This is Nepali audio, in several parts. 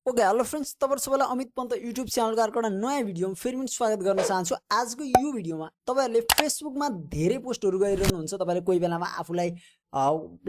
ओके हेलो फ्रेंड्स तपाईहरु सबैलाई अमित पन्त युट्युब च्यानलको अर्को एउटा नयाँ भिडियोमा फेरि पनि स्वागत गर्न चाहन्छु। आजको यो भिडियोमा तपाईहरुले फेसबुकमा धेरै पोस्टहरु गरिरहनुहुन्छ। तपाईहरुले कोही बेलामा आफुलाई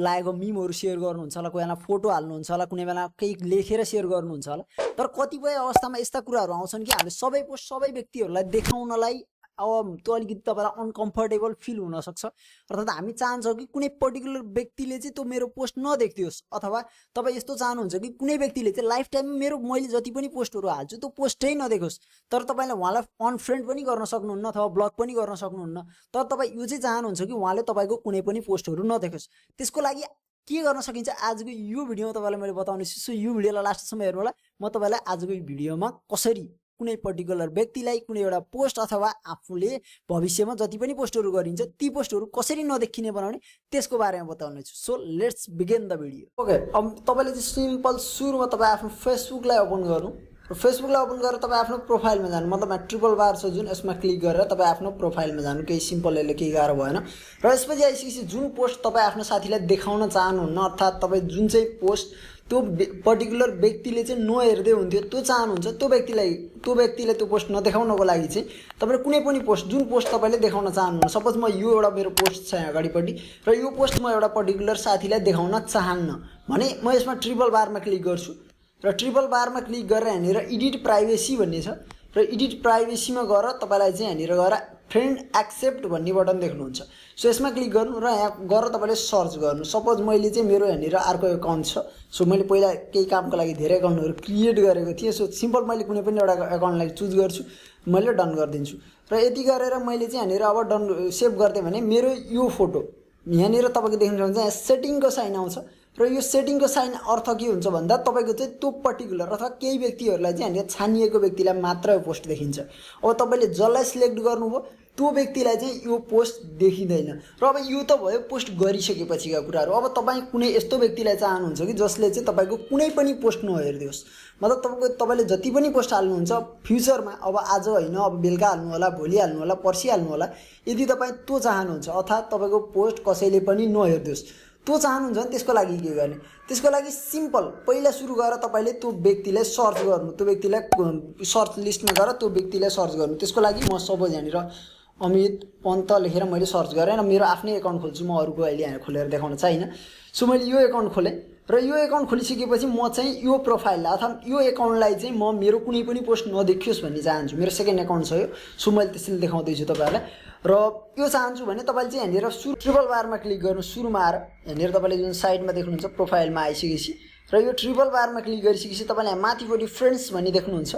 लागेको मिमहरु शेयर गर्नुहुन्छ होला, कोही बेला फोटो हाल्नुहुन्छ होला, कुनै बेला केही लेखेर शेयर गर्नुहुन्छ होला। तर कतिपय अवस्थामा यस्ता कुराहरु आउँछन् कि हामीले सबै पोस्ट सबै व्यक्तिहरुलाई देखाउनलाई अब त्यो अलिकति तपाईलाई अनकम्फर्टेबल फिल हुन सक्छ। अर्थात् हामी चाहन्छौं कि कुनै पर्टिकुलर व्यक्तिले चाहिँ त्यो मेरो पोस्ट नदेख्दियोस्, अथवा तपाई यस्तो चाहनुहुन्छ कि कुनै व्यक्तिले चाहिँ लाइफ टाइममा मेरो मैले जति पनि पोस्टहरु हाल्छु त्यो पोस्टै नदेखोस्। तर तपाईले उहाँलाई अनफ्रेन्ड पनि गर्न सक्नुहुन्न अथवा ब्लक पनि गर्न सक्नुहुन्न। तर तपाई यो चाहिँ चाहनुहुन्छ कि उहाँले तपाईको कुनै पनि पोस्टहरु नदेखोस्। त्यसको लागि के गर्न सकिन्छ आजको यो भिडियोमा तपाईलाई मैले बताउने छु। सो यो भिडियोलाई लास्टसम्म हेर्नु होला। म तपाईलाई आजको यो भिडियोमा कसरी कुनै पर्टिकुलर व्यक्तिलाई कुनै एउटा पोस्ट अथवा आफूले भविष्यमा जति पनि पोस्टहरु गरिन्छ ती पोस्टहरु कसरी नदेखिने बनाउने त्यसको बारेमा बताउने छु। So let's begin the video. Okay, अब तपाईले चाहिँ सिम्पल सुरुमा तपाई आफ्नो फेसबुकलाई ओपन गर्नु र फेसबुकलाई ओपन गरेर तपाई आफ्नो प्रोफाइलमा जानु। मतलब यहाँ ट्रिपल बार छ जुन, यसमा क्लिक गरेर तपाई आफ्नो प्रोफाइलमा जानु। केही सिम्पल यसले केही गाह्रो भएन। र यसपछि आइसकेपछि जुन पोस्ट तपाई आफ्नो साथीलाई देखाउन चाहनुहुन्न, अर्थात् तपाई जुन चाहिँ पोस्ट त्यो पर्टिकुलर व्यक्तिले चाहिँ नहेर्दै हुन्थ्यो त्यो चाहनुहुन्छ, त्यो व्यक्तिले त्यो पोस्ट नदेखाउनको लागि चाहिँ तपाईले कुनै पनि पोस्ट जुन पोस्ट तपाईले देखाउन चाहनुहुन्छ। सपोज म यो एउटा मेरो पोस्ट छ यहाँ अगाडिपट्टि र यो पोस्ट म एउटा पर्टिकुलर साथीलाई देखाउन चाहन्न भने म यसमा ट्रिपल बारमा क्लिक गर्छु र ट्रिपल बारमा क्लिक गरेर यहाँनिर एडिट प्राइभेसी भन्ने छ र एडिट प्राइभेसीमा गएर तपाईलाई चाहिँ यहाँनिर गएर फ्रेन्ड एक्सेप्ट भन्ने बटन देख्नुहुन्छ। सो यसमा क्लिक गर्नु र यहाँ गएर तपाईले सर्च गर्नु। सपोज मैले चाहिँ मेरो यहाँनिर अर्को अकाउन्ट छ। सो मैले पहिला केही कामको लागि धेरै अकाउन्टहरु क्रिएट गरेको थिएँ। सो सिम्पल मैले कुनै पनि एउटा अकाउन्टलाई चुज गर्छु, मैले डन गरिदिन्छु र यति गरेर मैले चाहिँ यहाँनिर अब डन सेभ गर्दै भने मेरो यो फोटो यहाँनिर तपाईले देख्नुहुन्छ यहाँ सेटिङको साइन आउँछ र यो सेटिङको साइन अर्थ के हुन्छ भन्दा तपाईको चाहिँ त्यो पर्टिकुलर अथवा केही व्यक्तिहरुलाई चाहिँ हामीले छानिएको व्यक्तिलाई मात्र यो पोस्ट देखिन्छ। अब तपाईले जसलाई सिलेक्ट गर्नुभयो त्यो व्यक्तिलाई चाहिँ यो पोस्ट देखिदैन। र अब यो त भयो पोस्ट गरिसकेपछिका कुराहरु। अब तपाई कुनै यस्तो व्यक्तिलाई चाहनुहुन्छ कि जसले चाहिँ तपाईको कुनै पनि पोस्ट नहेर्दियोस्। मतलब तपाईले जति पनि पोस्ट हाल्नुहुन्छ फ्युचरमा, अब आज हैन अब बेलुका हाल्नु होला, भोलि हाल्नु होला, पर्सि हाल्नु होला, यदि तपाई त्यो चाहनुहुन्छ अर्थात् तपाईको पोस्ट कसैले पनि नहेर्दियोस् त्यो चाहनुहुन्छ भने त्यसको लागि के गर्ने? त्यसको लागि सिम्पल पहिला सुरु गरेर तपाईले त्यो व्यक्तिलाई सर्च गर्नु। त्यो व्यक्तिलाई सर्च लिस्टमा गएर त्यो व्यक्तिलाई सर्च गर्नु। त्यसको लागि म सपोज यहाँनिर अमित पन्त लेखेर मैले सर्च गरेँ र मेरो आफ्नै अकाउन्ट खोल्छु। म अरूको अहिले यहाँ खोलेर देखाउन चाहिन। सो मैले यो अकाउन्ट खोलेँ र यो अकाउन्ट खोलिसकेपछि म चाहिँ यो प्रोफाइललाई अथवा यो अकाउन्टलाई चाहिँ म मेरो कुनै पनि पोस्ट नदेखियोस् भन्ने चाहन्छु। मेरो सेकेन्ड अकाउन्ट छ यो। सो मैले त्यसले देखाउँदैछु तपाईहरुलाई र यो चाहन्छु भने तपाईले चाहिँ यहाँनिर ट्रिपल बारमा क्लिक गर्नु। सुरुमा आएर यहाँनिर तपाईले जुन साइडमा देख्नुहुन्छ प्रोफाइलमा आइसकेपछि र यो ट्रिपल बारमा क्लिक गरिसकेपछि तपाईले यहाँ माथिपट्टि फ्रेन्ड्स भन्ने देख्नुहुन्छ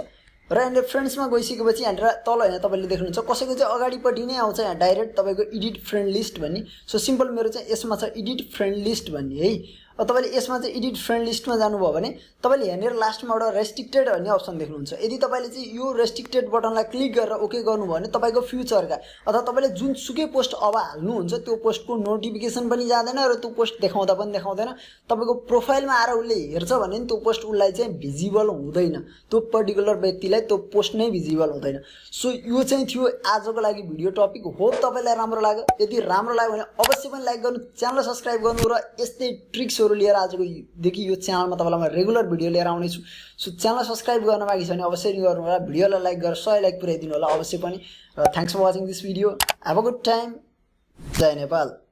र यहाँनिर फ्रेन्ड्समा गइसकेपछि यहाँनिर तल यहाँ तपाईले देख्नुहुन्छ कसैको चाहिँ अगाडिपट्टि नै आउँछ यहाँ डाइरेक्ट तपाईको एडिट फ्रेन्ड लिस्ट भन्ने। सो सिम्पल मेरो चाहिँ यसमा छ एडिट फ्रेन्ड लिस्ट भन्ने है। अब तपाईले यसमा चाहिँ एडिट फ्रेन्ड लिस्टमा जानुभयो भने तपाईले यहाँनिर लास्टमा एउटा रेस्ट्रिक्टेड भन्ने अप्सन देख्नुहुन्छ। यदि तपाईले चाहिँ यो रेस्ट्रिक्टेड बटनलाई क्लिक गरेर ओके गर्नुभयो भने तपाईको फ्युचरका अथवा तपाईले जुन सुकै पोस्ट अब हाल्नुहुन्छ त्यो पोस्टको नोटिफिकेसन पनि जाँदैन र त्यो पोस्ट देखाउँदा पनि देखाउँदैन। तपाईको प्रोफाइलमा आएर उसले हेर्छ भने नि त्यो पोस्ट उसलाई चाहिँ भिजिबल हुँदैन, त्यो पर्टिकुलर व्यक्तिलाई त्यो पोस्ट नै भिजिबल हुँदैन। सो यो चाहिँ थियो आजको लागि भिडियो टपिक। होप तपाईलाई राम्रो लाग्यो। यदि राम्रो लाग्यो भने अवश्य पनि लाइक गर्नु, च्यानललाई सब्स्क्राइब गर्नु र यस्तै ट्रिक्सहरु लिएर आजको देखि यो च्यानलमा तपाईलाई म रेगुलर भिडियो लिएर आउने छु। सो च्यानल सब्स्क्राइब गर्न बाँकी छ भने अवश्य नि गर्नु होला। भिडियोलाई लाइक गरेर 100 लाइक पुर्याइदिनु होला अवश्य पनि। Thanks for watching this video. Have a good time. जय नेपाल।